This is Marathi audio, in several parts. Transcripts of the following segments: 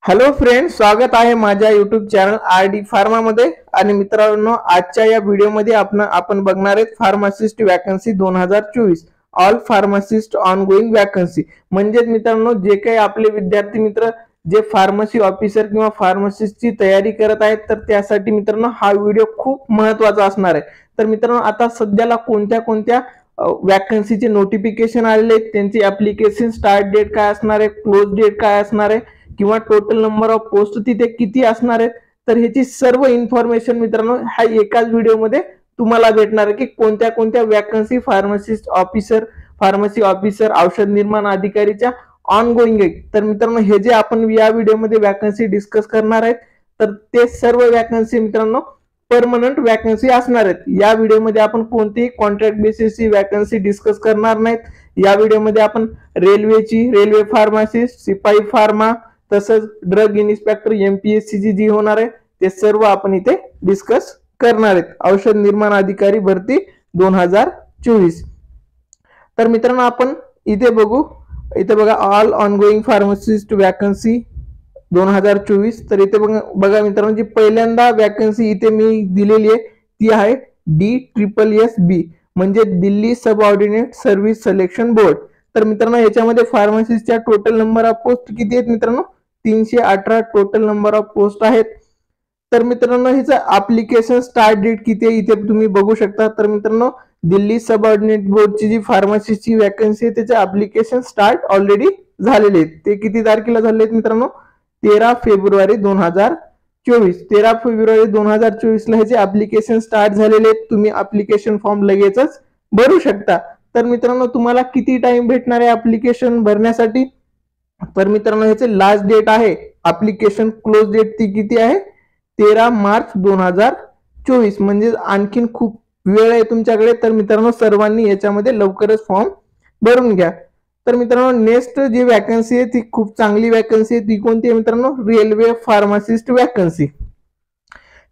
हॅलो फ्रेंड्स, स्वागत आहे माझ्या युट्यूब चॅनल आरडी फार्मा मध्ये। आणि मित्रांनो, आजच्या या व्हिडिओमध्ये आपण बघणार आहेत pharmacist vacancy 2024 all pharmacist ongoing vacancy. म्हणजे मित्रांनो, जे काही आपले विद्यार्थी मित्र जे फार्मसी ऑफिसर किंवा फार्मासिस्टची तयारी करत आहेत, तर त्यासाठी मित्रांनो हा व्हिडिओ खूप महत्त्वाचा असणार आहे। तर मित्रांनो, आता सध्याला कोणत्या वॅकन्सीचे नोटिफिकेशन आलेले आहेत, त्यांची ऍप्लिकेशन स्टार्ट डेट काय असणार आहे, क्लोज डेट काय असणार आहे, किंवा टोटल नंबर ऑफ पोस्ट तिथे किती असणार आहेत, तर ह्याची सर्व इन्फॉर्मेशन मित्रांनो हा एकाच व्हिडिओमध्ये तुम्हाला भेटणार आहे की कोणत्या वॅकन्सी फार्मसी ऑफिसर औषध निर्माण अधिकारीच्या ऑनगोइंग आहे। तर मित्रांनो, हे जे आपण या व्हिडिओमध्ये वॅकन्सी डिस्कस करणार आहेत, तर ते सर्व वॅकन्सी मित्रांनो परमनंट वॅकन्सी असणार आहेत। या व्हिडिओमध्ये आपण कोणतीही कॉन्ट्रॅक्ट बेसिसची वॅकन्सी डिस्कस करणार नाहीत। या व्हिडिओमध्ये आपण रेल्वे फार्मासिस्ट, सिपाई फार्मा, तसंच ड्रग इन्स्पेक्टर एमपीएससी जी होणार आहे ते सर्व आपण इथे डिस्कस करणार आहेत। औषध निर्माण अधिकारी भरती 2024। तर मित्रांनो, आपण इथे बघा ऑल ऑनगोइंग फार्मासिस्ट वॅकन्सी 2024। तर इथे बघा मित्रांनो, जी पहिल्यांदा वॅकन्सी इथे मी दिलेली आहे ती आहे DSSB, म्हणजे Delhi subordinate service selection board. तर मित्रांनो, याच्यामध्ये फार्मासिस्टच्या टोटल नंबर ऑफ पोस्ट किती आहेत मित्रांनो, 318 टोटल नंबर ऑफ पोस्ट आहेत। तर मित्रांनो, ह्याचं ऍप्लिकेशन स्टार्ट डेट किती आहे इथे तुम्ही बघू शकता। तर मित्रांनो, दिल्ली सबऑर्डिनेट बोर्डची जी फार्मसीची वॅकन्सी आहे त्याचे ऍप्लिकेशन स्टार्ट ऑलरेडी झालेले आहेत। ते किती तारखेला झाले आहेत मित्रांनो, 13 फेब्रुवारी 2024। 13 फेब्रुवारी 2024 ला ह्याचे ऍप्लिकेशन स्टार्ट झालेले आहेत। तुम्ही ऍप्लिकेशन फॉर्म लगेचच भरू शकता। तर मित्रांनो, तुम्हाला किती टाइम भेटणार आहे ऍप्लिकेशन भरण्यासाठी, तर मित्रांनो ह्याचे लास्ट डेट आहे ऍप्लिकेशन क्लोज डेट ती किती आहे, 13 मार्च 2024। म्हणजे आणखीन खूप वेळ आहे तुमच्याकडे। तर मित्रांनो, सर्वांनी याच्यामध्ये लवकरच फॉर्म भरून घ्या। तर मित्रांनो, नेक्स्ट जी वॅकन्सी आहे ती खूप चांगली वॅकन्सी आहे। ती कोणती आहे मित्रांनो, रेल्वे फार्मासिस्ट वॅकन्सी।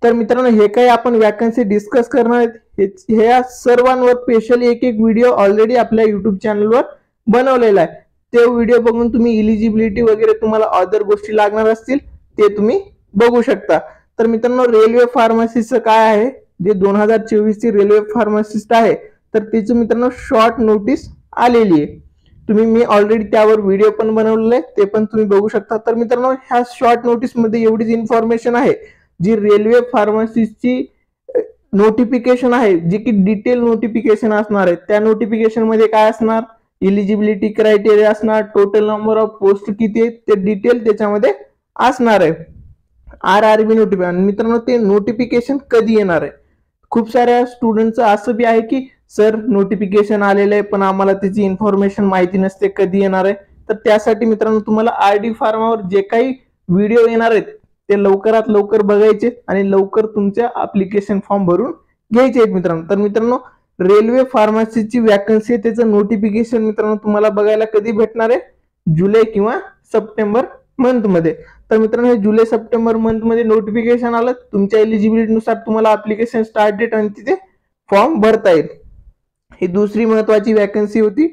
तर मित्रांनो, हे काही आपण वॅकन्सी डिस्कस करणार आहेत, ह्या सर्वांवर स्पेशली एक व्हिडिओ ऑलरेडी आपल्या युट्यूब चॅनलवर बनवलेला आहे। ते व्हिडिओ बघून तुम्ही इलिजिबिलिटी वगैरे तुम्हाला अदर गोष्टी लागणार असतील ते तुम्ही बघू शकता। तर मित्रांनो, रेल्वे फार्मासिस्टचं काय आहे, जे 2024 ची रेल्वे फार्मासिस्ट आहे तर त्याची मित्रांनो शॉर्ट नोटीस आलेली आहे। मी ऑलरेडी त्यावर व्हिडिओ पण बनवलेला आहे, ते पण तुम्ही बघू शकता। तर मित्रांनो, ह्या शॉर्ट नोटीस मध्ये एवढीच इन्फॉर्मेशन आहे, जी रेल्वे फार्मासिस्टची नोटिफिकेशन आहे, जी की डिटेल नोटिफिकेशन असणार आहे। त्या नोटिफिकेशन मध्ये काय असणार, इलिजिबिलिटी क्रायटेरिया असणार, टोटल नंबर ऑफ पोस्ट किती आहेत ते डिटेल त्याच्यामध्ये असणार आहे। RRB नोटिफिकेशन मित्रांनो, ते नोटिफिकेशन कधी येणार आहे, खूप साऱ्या स्टुडंटचं असं बी आहे की सर नोटिफिकेशन आलेलं आहे पण आम्हाला त्याची इन्फॉर्मेशन माहिती नसते कधी येणार आहे। तर त्यासाठी मित्रांनो, तुम्हाला आरडी फार्मावर जे काही व्हिडिओ येणार आहेत ते लवकरात लवकर बघायचे आणि लवकर तुमच्या ऍप्लिकेशन फॉर्म भरून घ्यायचे आहेत मित्रांनो। तर मित्रांनो, रेल्वे फार्मसीची वॅकन्सी आहे त्याचं नोटिफिकेशन मित्रांनो तुम्हाला बघायला कधी भेटणार आहे, जुलै किंवा सप्टेंबर मंथ मध्ये। तर मित्रांनो, हे जुलै सप्टेंबर मंथ मध्ये नोटिफिकेशन आलं, तुमच्या एलिजिबिलिटी नुसार तुम्हाला ऍप्लिकेशन स्टार्ट डेट आणि तिथे फॉर्म भरता येईल। ही दुसरी महत्वाची वॅकन्सी होती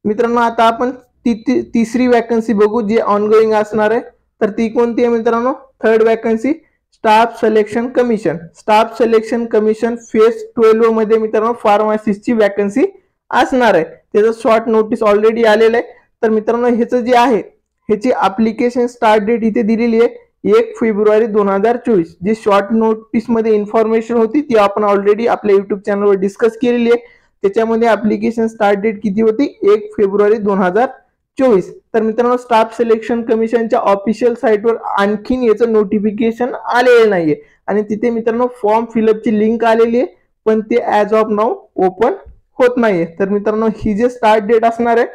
मित्रांनो। आता आपण तिसरी वॅकन्सी बघू जी ऑनगोइंग असणार आहे। तर ती कोणती आहे मित्रांनो, third vacancy staff selection commission. Staff selection commission phase 12 मध्ये मित्रांनो फार्मासिस्टची वॅकन्सी असणार आहे। त्याचं शॉर्ट नोटीस ऑलरेडी आलेलं आहे। तर मित्रांनो, ह्याचं जे आहे ह्याची ऍप्लिकेशन स्टार्ट डेट इथे दिलेली आहे 1 फेब्रुवारी 2024। जी शॉर्ट नोटीस मध्ये इन्फॉर्मेशन होती ती आपण ऑलरेडी आपल्या युट्यूब चॅनलवर डिस्कस केलेली आहे। त्याच्यामध्ये ऍप्लिकेशन स्टार्ट डेट किती होती, 1 फेब्रुवारी 2024। तर मित्रांनो, स्टाफ सिलेक्शन कमिशनच्या ऑफिशियल साईटवर आणखीन याचं नोटिफिकेशन आलेलं नाहीये आणि तिथे मित्रांनो फॉर्म फिलअपची लिंक आलेली आहे, पण ते ऍज ऑफ नाउ ओपन होत नाहीये। तर मित्रांनो, ही जे स्टार्ट डेट असणार आहे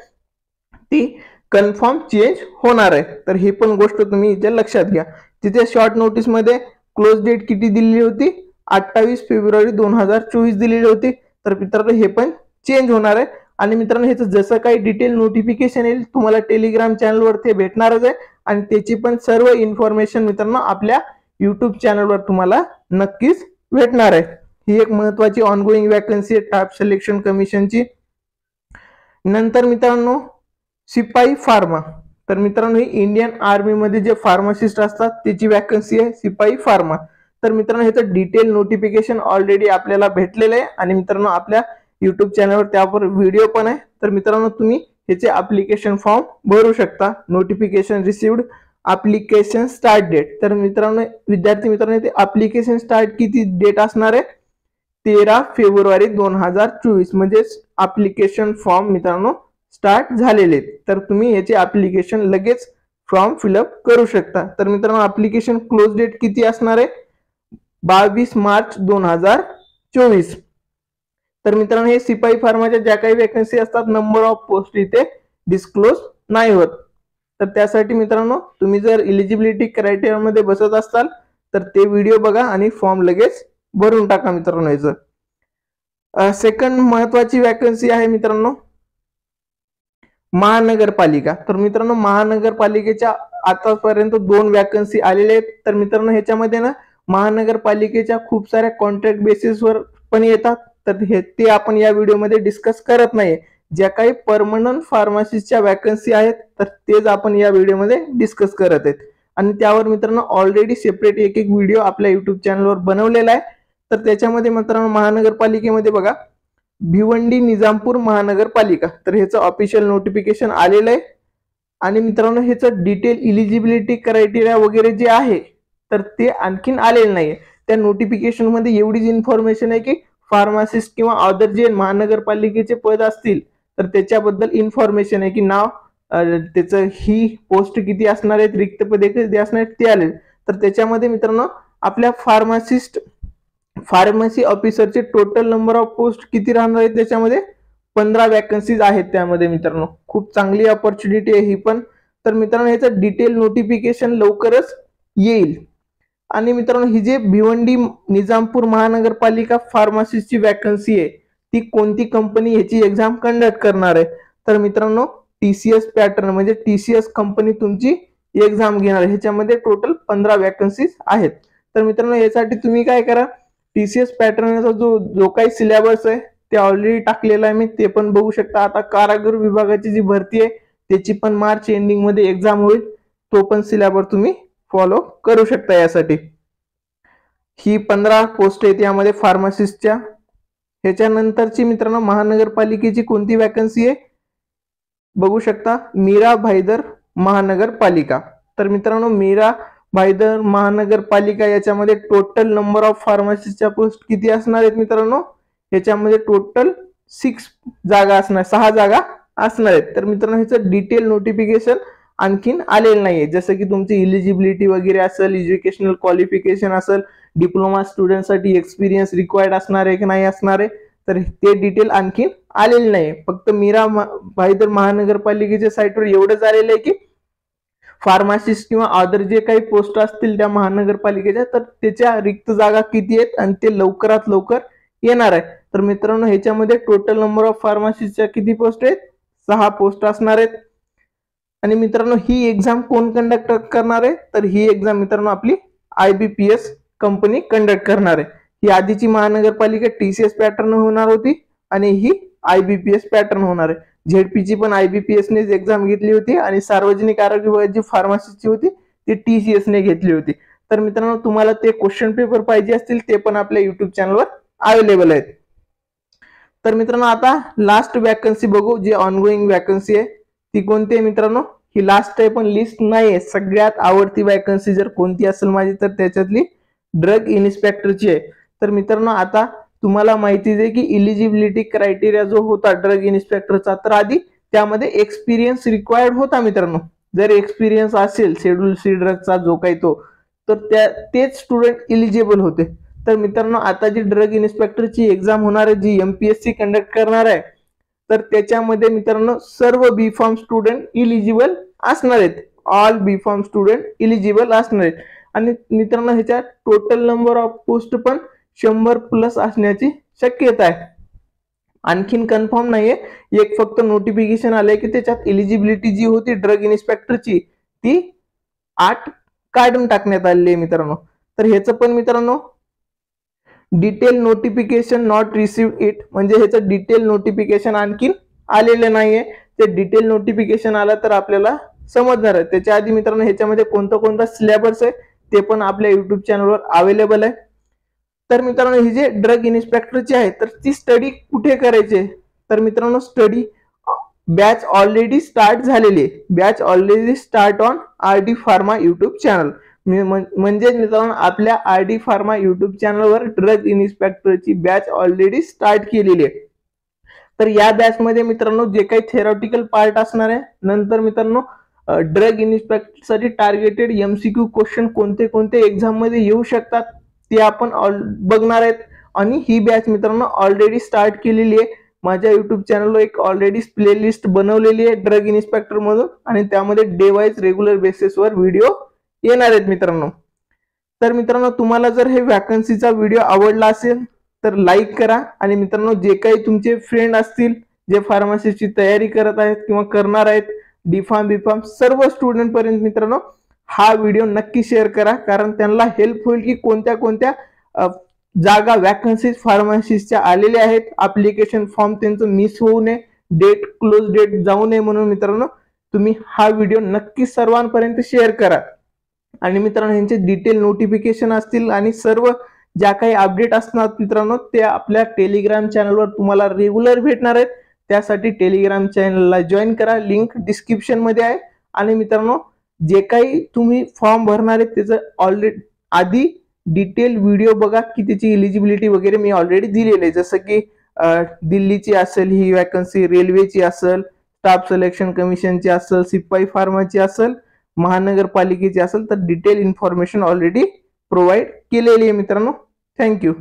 ती कन्फर्म चेंज होणार आहे। तर ही पण गोष्ट तुम्ही इथे लक्षात घ्या। तिथे शॉर्ट नोटीस मध्ये क्लोज डेट किती दिलेली होती, 28 फेब्रुवारी 2024 दिलेली होती। तर मित्रांनो, हे पण चेंज होणार आहे। आणि मित्रांनो, ह्याचं जसं काही डिटेल नोटिफिकेशन येईल तुम्हाला टेलिग्राम चॅनलवर ते भेटणारच आहे आणि त्याची पण सर्व इन्फॉर्मेशन मित्रांनो आपल्या युट्यूब चॅनलवर तुम्हाला नक्कीच भेटणार आहे। ही एक महत्वाची ऑनगोइंग वॅकन्सी आहे स्टाफ सिलेक्शन कमिशनची। नंतर मित्रांनो, सिपाई फार्मा। तर मित्रांनो ही इंडियन आर्मी मध्ये जे फार्मासिस्ट असतात त्याची वॅकन्सी आहे, सिपाई फार्मा. तर मित्रांनो ह्याचं डिटेल नोटिफिकेशन ऑलरेडी आपल्याला भेटलेलं आहे आणि मित्रांनो आपल्या युट्यूब चॅनलवर त्यावर व्हिडिओ पण आहे. तर मित्रांनो तुम्ही ह्याचे ऍप्लिकेशन फॉर्म भरू शकता. Notification received, application start date. तर मित्रांनो विद्यार्थी मित्रांनो ते ऍप्लिकेशन स्टार्ट किती डेट असणार आहे, 13 फेब्रुवारी 2024 म्हणजे ऍप्लिकेशन फॉर्म मित्रांनो स्टार्ट झालेले. तर तुम्ही याचे ऍप्लिकेशन लगेच फॉर्म फिलअप करू शकता. तर मित्रांनो ऍप्लिकेशन क्लोज डेट किती असणार आहे, 22 मार्च 2024. तर मित्रांनो हे सिपाई फार्माच्या ज्या काही वॅकन्सी असतात नंबर ऑफ पोस्ट इथे डिस्क्लोज नाही होत. तर त्यासाठी मित्रांनो तुम्ही जर इलिजिबिलिटी क्रायटेरिया मध्ये बसत असाल तर ते व्हिडिओ बघा आणि फॉर्म लगेच भरून टाका मित्रांनो. याचं सेकंड महत्वाची वॅकन्सी आहे मित्रांनो महानगरपालिका. तर मित्रांनो महानगरपालिकेच्या आतापर्यंत 2 वॅकन्सी आलेले आहेत. तर मित्रांनो ह्याच्यामध्ये ना महानगरपालिकेच्या खूप साऱ्या कॉन्ट्रॅक्ट बेसिसवर पण येतात. तर ते आपण या व्हिडिओमध्ये डिस्कस करत नाहीये. ज्या काही परमनंट फार्मसिस्टच्या वॅकन्सी आहेत तर तेच आपण या व्हिडिओमध्ये डिस्कस करत आहेत आणि त्यावर मित्रांनो ऑलरेडी सेपरेट एक व्हिडिओ आपल्या युट्यूब चॅनलवर बनवलेला आहे. तर त्याच्यामध्ये मित्रांनो महानगरपालिकेमध्ये बघा भिवंडी निजामपूर महानगरपालिका, तर ह्याचं ऑफिशियल नोटिफिकेशन आलेलं आहे आणि मित्रांनो ह्याचं डिटेल इलिजिबिलिटी क्रायटेरिया वगैरे जे आहे तर ते आणखीन आलेलं नाहीये. त्या नोटिफिकेशन मध्ये एवढीच इन्फॉर्मेशन आहे की फार्मासिस्ट किंवा अदर जे महानगरपालिकेचे पद असतील तर त्याच्याबद्दल इन्फॉर्मेशन आहे की नाव त्याचं ही पोस्ट किती असणार आहेत, रिक्त पदे किती असणार आहेत ते आले. तर त्याच्यामध्ये मित्रांनो आपल्या फार्मसी ऑफिसरचे टोटल नंबर ऑफ पोस्ट किती राहणार आहेत, त्याच्यामध्ये 15 वॅकन्सीज आहेत त्यामध्ये मित्रांनो. खूप चांगली ऑपॉर्च्युनिटी आहे ही पण. तर मित्रांनो ह्याचं डिटेल नोटिफिकेशन लवकरच येईल. आणि मित्रांनो ही जे भिवंडी निजामपूर महानगरपालिका फार्मासिस्टची वॅकन्सी आहे ती कोणती कंपनी ह्याची एक्झाम कंडक्ट करणार आहे, तर मित्रांनो TCS पॅटर्न म्हणजे TCS कंपनी तुमची एक्झाम घेणार आहे. ह्याच्यामध्ये टोटल 15 वॅकन्सीज आहेत. तर मित्रांनो यासाठी तुम्ही काय करा, TCS पॅटर्नचा जो काही सिलेबस आहे ते ऑलरेडी टाकलेला आहे मी, ते पण बघू शकता. आता कारागृह विभागाची जी भरती आहे त्याची पण मार्च एंडिंग मध्ये एक्झाम होईल, तो पण सिलेबस तुम्ही फॉलो करू शकता. यासाठी ही 15 पोस्ट आहेत यामध्ये फार्मासिस्टच्या. ह्याच्यानंतरची मित्रांनो महानगरपालिकेची कोणती वॅकन्सी आहे बघू शकता, मीरा भाईदर महानगरपालिका. तर मित्रांनो मीरा भाईदर महानगरपालिका याच्यामध्ये टोटल नंबर ऑफ फार्मासिस्टच्या पोस्ट किती असणार आहेत मित्रांनो, याच्यामध्ये टोटल 6 जागा असणार, 6 जागा असणार आहेत. तर मित्रांनो ह्याचं डिटेल नोटिफिकेशन आणखीन आलेलं नाहीये. जसं की तुमची इलिजिबिलिटी वगैरे असेल, एज्युकेशनल क्वालिफिकेशन असेल, डिप्लोमा स्टुडंटसाठी एक्सपिरियन्स रिक्वायर्ड असणार आहे की नाही असणार आहे, तर ते डिटेल आणखीन आलेले नाही. फक्त मीरा भाईदर महानगरपालिकेच्या साईटवर एवढंच आलेलं आहे की फार्मासिस्ट किंवा अदर जे काही पोस्ट असतील त्या महानगरपालिकेच्या तर त्याच्या रिक्त जागा किती आहेत आणि ते लवकरात लवकर येणार आहे. तर मित्रांनो ह्याच्यामध्ये टोटल नंबर ऑफ फार्मासिस्टच्या किती पोस्ट आहेत, 6 पोस्ट असणार आहेत. आणि मित्रांनो ही एक्झाम कोण कंडक्ट करणार आहे, तर ही एक्झाम मित्रांनो आपली IBPS कंपनी कंडक्ट करणार आहे. ही आधीची महानगरपालिका TCS पॅटर्न होणार होती आणि ही IBPS पॅटर्न होणार आहे. ZPची पण IBPS नेच एक्झाम घेतली होती आणि सार्वजनिक आरोग्य विभागाची फार्मसीची होती ती TCS ने घेतली होती. तर मित्रांनो तुम्हाला ते क्वेश्चन पेपर पाहिजे असतील ते पण आपल्या युट्यूब चॅनलवर अवेलेबल आहेत. तर मित्रांनो आता लास्ट वॅकन्सी बघू, जी ऑनगोईंग वॅकन्सी आहे ती कोणती आहे मित्रांनो, ही लास्ट आहे पण लिस्ट नाही आहे. सगळ्यात आवडती वॅकन्सी जर कोणती असेल माझी तर त्याच्यातली ड्रग इन्स्पेक्टरची आहे. तर मित्रांनो आता तुम्हाला माहितीच आहे की इलिजिबिलिटी क्रायटेरिया जो होता ड्रग इन्स्पेक्टरचा, तर आधी त्यामध्ये एक्सपिरियन्स रिक्वायर्ड होता मित्रांनो. जर एक्सपिरियन्स असेल शेड्यूल C ड्रगचा जो काही तो, तर तेच स्टुडंट इलिजिबल होते. तर मित्रांनो आता जी ड्रग इन्स्पेक्टरची एक्झाम होणार आहे, जी MPSC कंडक्ट करणार आहे, तर त्याच्यामध्ये मित्रांनो सर्व B.Pharm स्टुडंट इलिजिबल असणार आहेत. ऑल B.Pharm स्टुडंट इलिजिबल असणार आहेत. आणि मित्रांनो ह्याच्या टोटल नंबर ऑफ पोस्ट पण 100+ असण्याची शक्यता आहे. आणखीन कन्फर्म नाहीये, एक फक्त नोटिफिकेशन आलंय की त्याच्यात इलिजिबिलिटी जी होती ड्रग इन्स्पेक्टरची ती 8 काढून टाकण्यात आलेली आहे मित्रांनो. तर ह्याचं पण मित्रांनो detail notification not receive it, म्हणजे ह्याचं डिटेल नोटिफिकेशन आणखीन आलेलं नाहीये. ते डिटेल नोटिफिकेशन आलं तर आपल्याला समजणार आहे। त्याच्या आधी मित्रांनो ह्याच्यामध्ये कोणता सिलेबस आहे ते पण आपल्या YouTube चॅनलवर अवेलेबल आहे। तर मित्रांनो ही जे ड्रग इन्स्पेक्टरची आहे तर ती स्टडी कुठे करायची, तर मित्रांनो स्टडी बॅच ऑलरेडी स्टार्ट झालेली आहे। Batch already start on RD pharma YouTube channel. म्हणजे मित्रांनो आपल्या RD फार्मा YouTube चॅनलवर ड्रग इन्स्पेक्टरची बॅच ऑलरेडी स्टार्ट केलेली आहे। तर या बॅच मध्ये मित्रांनो जे काही थेरॉटिकल पार्ट असणार आहे, नंतर मित्रांनो ड्रग इन्स्पेक्टरसाठी टार्गेटेड MCQ क्वेश्चन कोणते कोणते एक्झाम मध्ये येऊ शकतात ते आपण बघणार आहेत। आणि ही बॅच मित्रांनो ऑलरेडी स्टार्ट केलेली आहे। माझ्या YouTube चॅनलवर एक ऑलरेडी प्लेलिस्ट बनवलेली आहे ड्रग इन्स्पेक्टर मधून, आणि त्यामध्ये डे वाईज रेग्युलर बेसिसवर व्हिडिओ येणार आहेत मित्रांनो। तर मित्रांनो तुम्हाला जर हे वॅकन्सीचा व्हिडिओ आवडला असेल तर लाईक करा, आणि मित्रांनो जे काही तुमचे फ्रेंड असतील जे फार्मसीची तयारी करत आहेत किंवा करणार आहेत, D.Pharm B.Pharm सर्व स्टुडंट पर्यंत मित्रांनो हा व्हिडिओ नक्की शेअर करा, कारण त्यांना हेल्प होईल की कोणत्या कोणत्या जागा वॅकन्सीज फार्मसिस्टच्या आलेल्या आहेत। ऍप्लिकेशन फॉर्म त्यांचं मिस होऊ नये, क्लोज डेट जाऊ नये, म्हणून मित्रांनो तुम्ही हा व्हिडिओ नक्की सर्वांपर्यंत शेअर करा। आणि मित्रांनो यांचे डिटेल नोटिफिकेशन असतील आणि सर्व ज्या काही अपडेट असणार मित्रांनो ते आपल्या टेलिग्राम चॅनलवर तुम्हाला रेग्युलर भेटणार आहेत। त्यासाठी टेलिग्राम चॅनलला जॉईन करा, लिंक डिस्क्रिप्शन मध्ये आहे। आणि मित्रांनो जे काही तुम्ही फॉर्म भरणार आहेत त्याचं ऑलरेडी आधी डिटेल व्हिडिओ बघा की त्याची एलिजिबिलिटी वगैरे मी ऑलरेडी दिलेली आहे, जसं की दिल्लीची असेल ही वॅकन्सी, रेल्वेची असेल, स्टाफ सिलेक्शन कमिशनची असेल, सिपाई फार्माची असेल, महानगरपालिकेची असेल, तर डिटेल इन्फॉर्मेशन ऑलरेडी प्रोव्हाइड केलेली आहे मित्रांनो। थँक्यू।